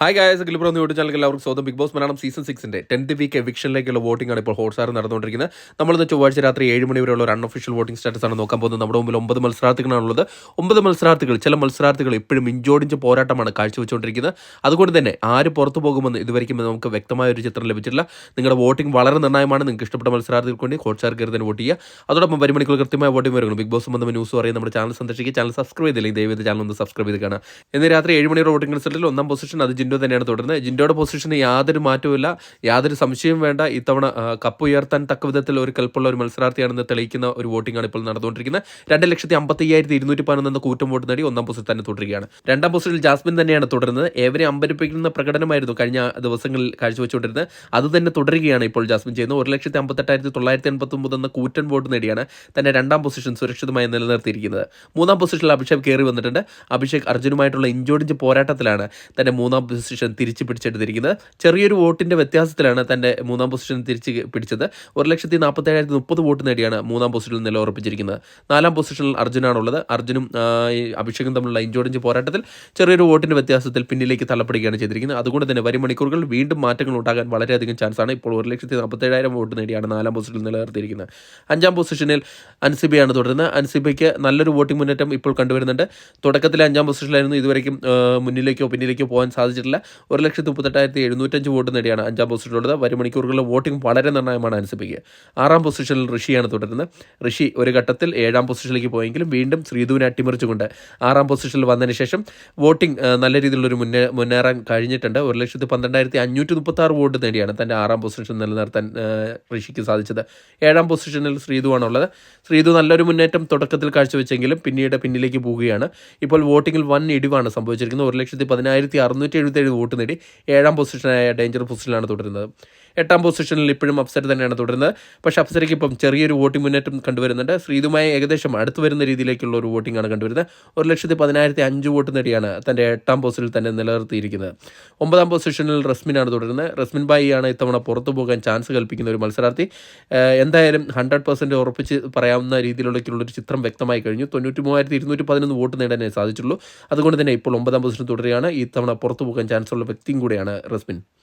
Hi guys, ഗിലിബ്രോ YouTube ചാനലിൽ എല്ലാവർക്കും സ്വാഗതം. Bigg Boss Malayalam season 6 10th week എവിക്ഷനിലേക്കുള്ള വോട്ടിംഗ് ആണ് ഇപ്പോൾ ഹോട്ട്സ്റ്റാർ നടന്നുകൊണ്ടിരിക്കുന്നത്. നമ്മളിന്ന് ചൊവ്വാഴ്ച രാത്രി 7 മണി വരെയുള്ള ഒരു അൺഒഫീഷ്യൽ വോട്ടിംഗ് സ്റ്റാറ്റസ് ആണ് നോക്കാൻ പോകുന്നത്. നമ്മുടെ മുമ്പിൽ 9 മത്സരാർത്ഥികളാണുള്ളത്. 9 മത്സരാർത്ഥികൾ, ചില മത്സരാർത്ഥികൾ ഇപ്പോഴും ഇഞ്ചോടിഞ്ച് പോരാട്ടമാണ് കാഴ്ചവെച്ചുകൊണ്ടിരിക്കുന്നത്. അതുകൊണ്ട് തന്നെ ആര് പുറത്തു പോകുമെന്ന് ഇതുവരെയും നമുക്ക് വ്യക്തമായ ഒരു ചിത്രം ലഭിച്ചിട്ടില്ല. നിങ്ങളുടെ വോട്ടിംഗ് വളരെ നിർണ്ണായകമാണ്. നിങ്ങൾക്ക് ഇഷ്ടപ്പെട്ട മത്സരാർത്ഥികൾക്ക് വേണ്ടി ഹോട്ട്സ്റ്റാർ കയറി തന്നെ വോട്ട് ചെയ്യുക. അതോടൊപ്പം വരും മണിക്കൂർ കൃത്യമായ വോട്ടിംഗ് വരുന്നു. ബിഗ് ബോസ് സംബന്ധമായ ന്യൂസ് അറിയാൻ നമ്മുടെ ചാനൽ സന്ദർശിക്കുക. ചാനൽ സബ്സ്ക്രൈബ് ചെയ്തില്ലെങ്കിൽ ദയവേത് ചാനൽ ഒന്ന് സബ്സ്ക്രൈബ് ചെയ്ത് കാണാം. ഇന്ന് രാത്രി 7 മണിയുടെ വോട്ടിംഗ് റിസൾട്ടിൽ ഒന്നാം പൊസിഷൻ അത് ജിൻഡോ തന്നെയാണ് തുടരുന്നത്. ജിൻഡോയുടെ പൊസിഷന് യാതൊരു മാറ്റവുമില്ല, യാതൊരു സംശയവും വേണ്ട. ഇത്തവണ കപ്പ് ഉയർത്താൻ തക്ക വിധത്തിൽ ഒരു കൽപ്പുള്ള ഒരു മത്സരാർത്ഥിയാണെന്ന് തെളിയിക്കുന്ന ഒരു വോട്ടിംഗ് ആണ് ഇപ്പോൾ നടന്നുകൊണ്ടിരിക്കുന്നത്. 2,55,211 എന്ന കൂറ്റം വോട്ട് നേടി ഒന്നാം പൊസിഷൻ തന്നെ തുടരുകയാണ്. രണ്ടാം പൊസിഷനിൽ ജാസ്മിൻ തന്നെയാണ് തുടരുന്നത്. ഏവരെ അമ്പരിപ്പിക്കുന്ന പ്രകടനമായിരുന്നു കഴിഞ്ഞ ദിവസങ്ങളിൽ കാഴ്ചവെച്ചുകൊണ്ടിരുന്നത്. അത് തന്നെ തുടരുകയാണ് ഇപ്പോൾ ജാസ്മിൻ ചെയ്യുന്നത്. 1,58,989 എന്ന കൂറ്റൻ വോട്ട് നേടിയാണ് തന്റെ രണ്ടാം പൊസിഷൻ സുരക്ഷിതമായി നിലനിർത്തിയിരിക്കുന്നത്. മൂന്നാം പൊസിഷനിൽ അഭിഷേക് കയറി വന്നിട്ടുണ്ട്. അഭിഷേക് അർജുനുമായിട്ടുള്ള ഇഞ്ചോടിഞ്ച് പോരാട്ടത്തിലാണ് തന്റെ മൂന്നാം പൊസിഷൻ തിരിച്ചു പിടിച്ചെടുത്തിരിക്കുന്നത്. ചെറിയൊരു വോട്ടിന്റെ വ്യത്യാസത്തിലാണ് തന്റെ മൂന്നാം പൊസിഷൻ തിരിച്ച് പിടിച്ചത്. 1,47,030 വോട്ട് നേടിയാണ് മൂന്നാം പൊസിഷനിൽ നിലയുറപ്പിച്ചിരിക്കുന്നത്. നാലാം പൊസിഷനിൽ അർജുനാണുള്ളത്. അർജുനും അഭിഷേകും തമ്മിലുള്ള ഇഞ്ചോടിഞ്ച് പോരാട്ടത്തിൽ ചെറിയൊരു വോട്ടിന്റെ വ്യത്യാസത്തിൽ പിന്നിലേക്ക് തള്ളപ്പെടുകയാണ് ചെയ്തിരിക്കുന്നത്. അതുകൊണ്ട് തന്നെ വരും മണിക്കൂറുകൾ വീണ്ടും മാറ്റങ്ങൾ ഉണ്ടാകാൻ വളരെയധികം ചാൻസ് ആണ്. ഇപ്പോൾ 1,47,000 വോട്ട് നേടിയാണ് നാലാം പൊസിഷനിൽ നിലനിർത്തിയിരിക്കുന്നത്. അഞ്ചാം പൊസിഷനിൽ അൻസിബയാണ് തുടരുന്നത്. അൻസിബയ്ക്ക് നല്ലൊരു വോട്ടിംഗ് മുന്നേറ്റം ഇപ്പോൾ കണ്ടുവരുന്നുണ്ട്. തുടക്കത്തിലെ അഞ്ചാം പൊസിഷനിലായിരുന്നു. ഇതുവരെയും മുന്നിലേക്കോ പിന്നിലേക്കോ പോകാൻ സാധിച്ചിട്ടില്ല. 1,38,705 വോട്ട് നേടിയാണ് അഞ്ചാം പൊസിഷനിലുള്ളത്. വരും മണിക്കൂറുകളിലെ വോട്ടിംഗ് വളരെ നിർണ്ണായകമാണ് അൻസിബയ്ക്ക്. ആറാം പൊസിഷനിൽ ഋഷിയാണ് തുടരുന്നത്. ഋഷി ഒരു ഘട്ടത്തിൽ 7ാം പൊസിഷനിലേക്ക് പോയെങ്കിലും വീണ്ടും ശ്രീധുവിനെ അട്ടിമറിച്ചുകൊണ്ട് 6ാം പൊസിഷനിൽ വന്നതിന് ശേഷം വോട്ടിംഗ് നല്ല രീതിയിലുള്ളൊരു മുന്നേറാൻ കഴിഞ്ഞിട്ടുണ്ട്. 1,12,536 വോട്ട് നേടിയാണ് തൻ്റെ 6ാം പൊസിഷൻ നിലനിർത്താൻ ഋഷിക്ക് സാധിച്ചത്. 7ാം പൊസിഷനിൽ ശ്രീധുവാണുള്ളത്. ശ്രീധു നല്ലൊരു മുന്നേറ്റം തുടക്കത്തിൽ കാഴ്ചവെച്ചെങ്കിലും പിന്നീട് പിന്നിലേക്ക് പോവുകയാണ്. ഇപ്പോൾ വോട്ടിങ്ങിൽ വൻ ഇടിവാണ് സംഭവിച്ചിരിക്കുന്നത്. 1,10,677 വോട്ട് നേടി 7ാം പൊസിഷനായ ഡേഞ്ചർ പൊസിഷനിലാണ് തുടരുന്നത്. 8ാം പൊസിഷനിൽ ഇപ്പോഴും അപ്സര തന്നെയാണ് തുടരുന്നത്. പക്ഷേ അപ്സരയ്ക്ക് ഇപ്പം ചെറിയൊരു വോട്ടിംഗ് മുന്നേറ്റം കണ്ടുവരുന്നുണ്ട്. ശ്രീധുമായി ഏകദേശം അടുത്ത് വരുന്ന രീതിയിലേക്കുള്ള ഒരു വോട്ടിംഗ് ആണ് കണ്ടുവരുന്നത്. 1,10,1005 വോട്ട് നേടിയാണ് തൻ്റെ 8ാം പൊസിഷനിൽ തന്നെ നിലനിർത്തിയിരിക്കുന്നത്. 9ാം പൊസിഷനിൽ റസ്മിനാണ് തുടരുന്നത്. റസ്മിൻ ബായിയാണ് ഇത്തവണ പുറത്തു പോകാൻ ചാൻസ് കൽപ്പിക്കുന്ന ഒരു മത്സരാർത്ഥി. എന്തായാലും 100% ഉറപ്പിച്ച് പറയാവുന്ന രീതിയിലുള്ളൊരു ചിത്രം വ്യക്തമായി കഴിഞ്ഞു. 93,211 വോട്ട് നേടാനേ സാധിച്ചുള്ളൂ. അതുകൊണ്ട് തന്നെ ഇപ്പോൾ 9ാം പൊസിഷൻ തുടരുകയാണ്. ഇത്തവണ പുറത്തു പോകാൻ ചാൻസ് ഉള്ള വ്യക്തിയും കൂടെയാണ് റസ്മിൻ.